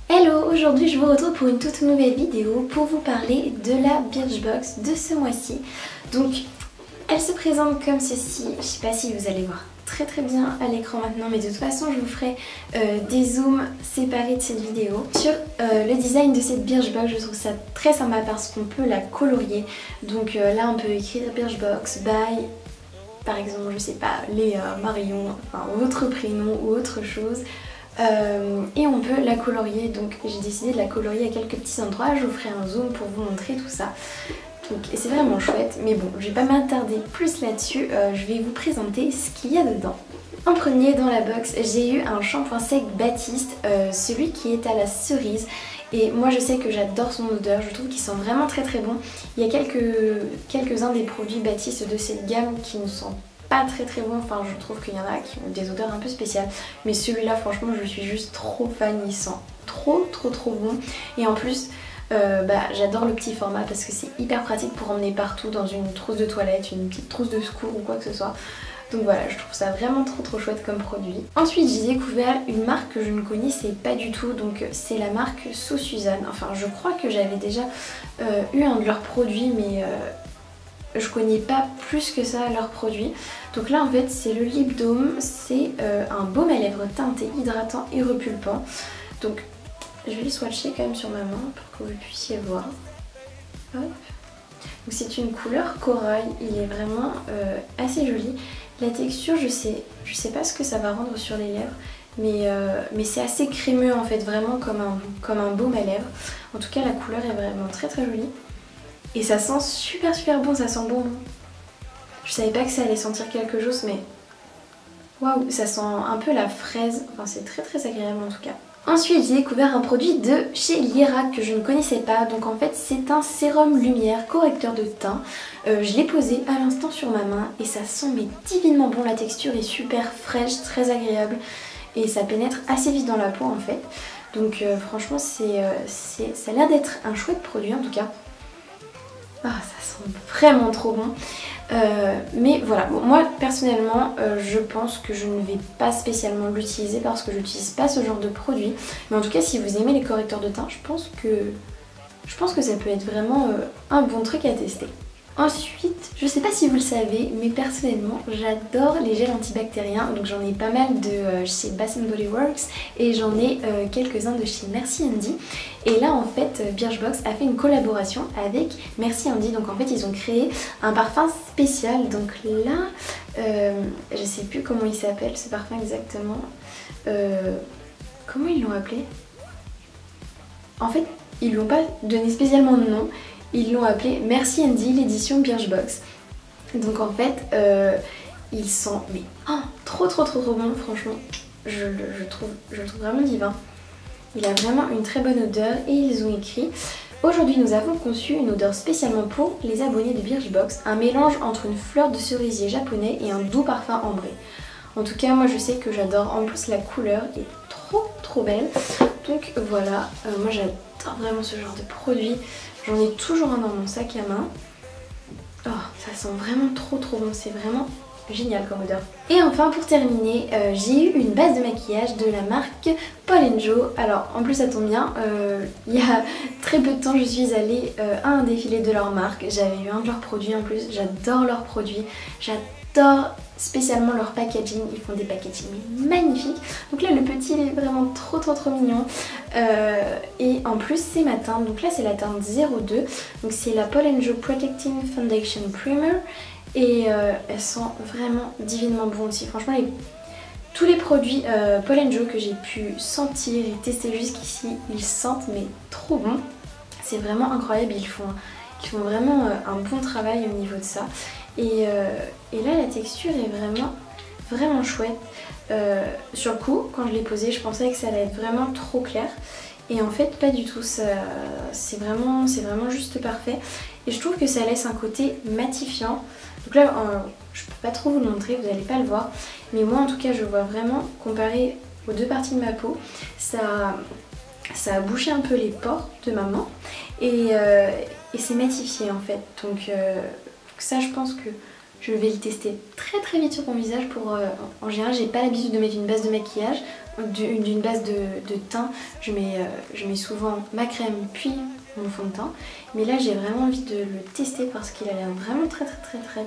Hello, aujourd'hui je vous retrouve pour une toute nouvelle vidéo pour vous parler de la Birchbox de ce mois-ci. Donc elle se présente comme ceci, je sais pas si vous allez voir très bien à l'écran maintenant, mais de toute façon je vous ferai des zooms séparés de cette vidéo. Sur le design de cette Birchbox, je trouve ça très sympa parce qu'on peut la colorier. Donc là on peut écrire Birchbox by, par exemple, je sais pas, Léa, Marion, enfin autre prénom ou autre chose. Et on peut la colorier, donc j'ai décidé de la colorier à quelques petits endroits. Je vous ferai un zoom pour vous montrer tout ça. Donc, et c'est vraiment chouette, mais bon, je vais pas m'attarder plus là-dessus, je vais vous présenter ce qu'il y a dedans. En premier dans la box, j'ai eu un shampoing sec Baptiste, celui qui est à la cerise. Et moi je sais que j'adore son odeur, je trouve qu'il sent vraiment très bon. Il y a quelques-uns des produits Baptiste de cette gamme qui ne sentent pas très bon, enfin je trouve qu'il y en a qui ont des odeurs un peu spéciales, mais celui-là franchement je suis juste trop fan, il sent trop bon. Et en plus j'adore le petit format parce que c'est hyper pratique pour emmener partout dans une trousse de toilette, une petite trousse de secours ou quoi que ce soit. Donc voilà, je trouve ça vraiment trop chouette comme produit. Ensuite j'ai découvert une marque que je ne connaissais pas du tout, donc c'est la marque So Suzanne. Enfin je crois que j'avais déjà eu un de leurs produits, mais je connais pas plus que ça leurs produits. Donc là en fait c'est le Lip Balm, c'est un baume à lèvres teinté, hydratant et repulpant. Donc je vais le swatcher quand même sur ma main pour que vous puissiez voir. Hop. Donc c'est une couleur corail, il est vraiment assez joli. La texture je sais pas ce que ça va rendre sur les lèvres, mais c'est assez crémeux en fait, vraiment comme un baume à lèvres. En tout cas la couleur est vraiment très jolie. Et ça sent super bon, ça sent bon. Je savais pas que ça allait sentir quelque chose, mais waouh, ça sent un peu la fraise. Enfin c'est très agréable en tout cas. Ensuite j'ai découvert un produit de chez Lyra que je ne connaissais pas. Donc en fait c'est un sérum lumière correcteur de teint. Je l'ai posé à l'instant sur ma main et ça sent mais divinement bon. La texture est super fraîche, très agréable et ça pénètre assez vite dans la peau en fait. Donc franchement ça a l'air d'être un chouette produit en tout cas. Ah, ça sent vraiment trop bon. Mais voilà, bon, moi personnellement je pense que je ne vais pas spécialement l'utiliser parce que je n'utilise pas ce genre de produit. Mais en tout cas si vous aimez les correcteurs de teint, je pense que ça peut être vraiment un bon truc à tester. Ensuite, je sais pas si vous le savez, mais personnellement j'adore les gels antibactériens. Donc j'en ai pas mal de chez Bath & Body Works et j'en ai quelques-uns de chez Merci Andy. Et là en fait Birchbox a fait une collaboration avec Merci Andy. Donc en fait ils ont créé un parfum spécial. Donc là je sais plus comment il s'appelle ce parfum exactement. Comment ils l'ont appelé? En fait ils lui ont pas donné spécialement de nom. Ils l'ont appelé Merci Andy l'édition Birchbox. Donc en fait il sent mais trop bon, franchement je le trouve vraiment divin. Il a vraiment une très bonne odeur et ils ont écrit: aujourd'hui nous avons conçu une odeur spécialement pour les abonnés de Birchbox, un mélange entre une fleur de cerisier japonais et un doux parfum ambré. En tout cas moi je sais que j'adore, en plus la couleur est trop belle. Donc voilà, moi j'adore vraiment ce genre de produit. J'en ai toujours un dans mon sac à main. Oh, ça sent vraiment trop bon, c'est vraiment génial comme odeur. Et enfin pour terminer, j'ai eu une base de maquillage de la marque Paul & Joe. Alors en plus ça tombe bien, il y a très peu de temps je suis allée à un défilé de leur marque. J'avais eu un de leurs produits en plus, j'adore leurs produits, j'adore spécialement leur packaging, ils font des packaging magnifiques. Donc là le petit il est vraiment trop mignon. Et en plus c'est ma teinte, donc là c'est la teinte 02, donc c'est la Paul & Joe Protecting Foundation Primer. Et elle sent vraiment divinement bon aussi. Franchement tous les produits Paul & Joe que j'ai pu sentir et tester jusqu'ici, ils sentent mais trop bon. C'est vraiment incroyable, ils font vraiment un bon travail au niveau de ça. Et là la texture est vraiment chouette. Sur le coup quand je l'ai posé je pensais que ça allait être vraiment trop clair. et en fait pas du tout, c'est vraiment juste parfait et je trouve que ça laisse un côté matifiant. Donc là je peux pas trop vous le montrer, vous n'allez pas le voir, mais moi en tout cas je vois vraiment, comparé aux deux parties de ma peau, ça a bouché un peu les pores de ma main et c'est matifié en fait. Donc ça je pense que je vais le tester très vite sur mon visage. En général j'ai pas l'habitude de mettre une base de maquillage, d'une base de teint. Je mets souvent ma crème puis mon fond de teint. Mais là j'ai vraiment envie de le tester parce qu'il a l'air vraiment très bien.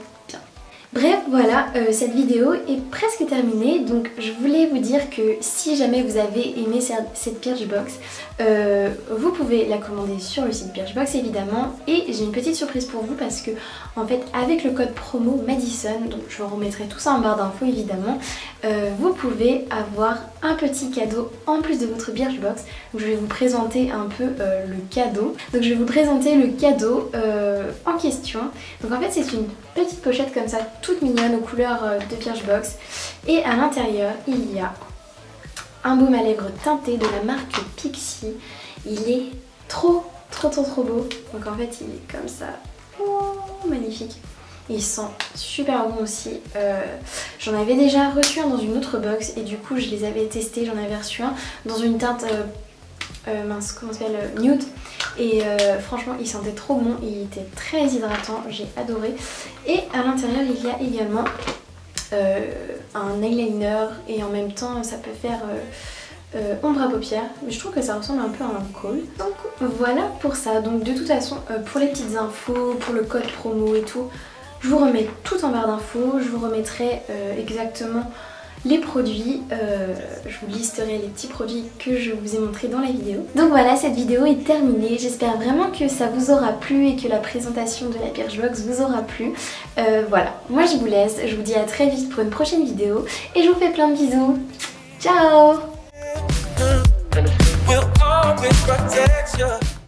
Bref, voilà, cette vidéo est presque terminée, donc je voulais vous dire que si jamais vous avez aimé cette Birchbox, vous pouvez la commander sur le site Birchbox évidemment, et j'ai une petite surprise pour vous parce que en fait avec le code promo Madison, donc je vous remettrai tout ça en barre d'infos évidemment, vous pouvez avoir un petit cadeau en plus de votre Birchbox. Donc je vais vous présenter un peu le cadeau. Donc je vais vous présenter le cadeau en question. Donc en fait c'est une petite pochette comme ça, toute mignonne aux couleurs de Birchbox. Et à l'intérieur il y a un baume à lèvres teinté de la marque Pixi. Il est trop beau. Donc en fait il est comme ça, oh, magnifique. Il sent super bon aussi. J'en avais déjà reçu un dans une autre box et du coup je les avais testés. J'en avais reçu un dans une teinte mince, comment ça s'appelle, nude. Et franchement il sentait trop bon, il était très hydratant, j'ai adoré. Et à l'intérieur il y a également un eyeliner et en même temps ça peut faire ombre à paupières, mais je trouve que ça ressemble un peu à un kohl. Donc voilà pour ça. Donc de toute façon pour les petites infos, pour le code promo et tout, je vous remets tout en barre d'infos. Je vous remettrai exactement les produits, je vous listerai les petits produits que je vous ai montrés dans la vidéo. Donc voilà, cette vidéo est terminée. J'espère vraiment que ça vous aura plu et que la présentation de la Birchbox vous aura plu. Voilà, moi je vous laisse, je vous dis à très vite pour une prochaine vidéo et je vous fais plein de bisous. Ciao!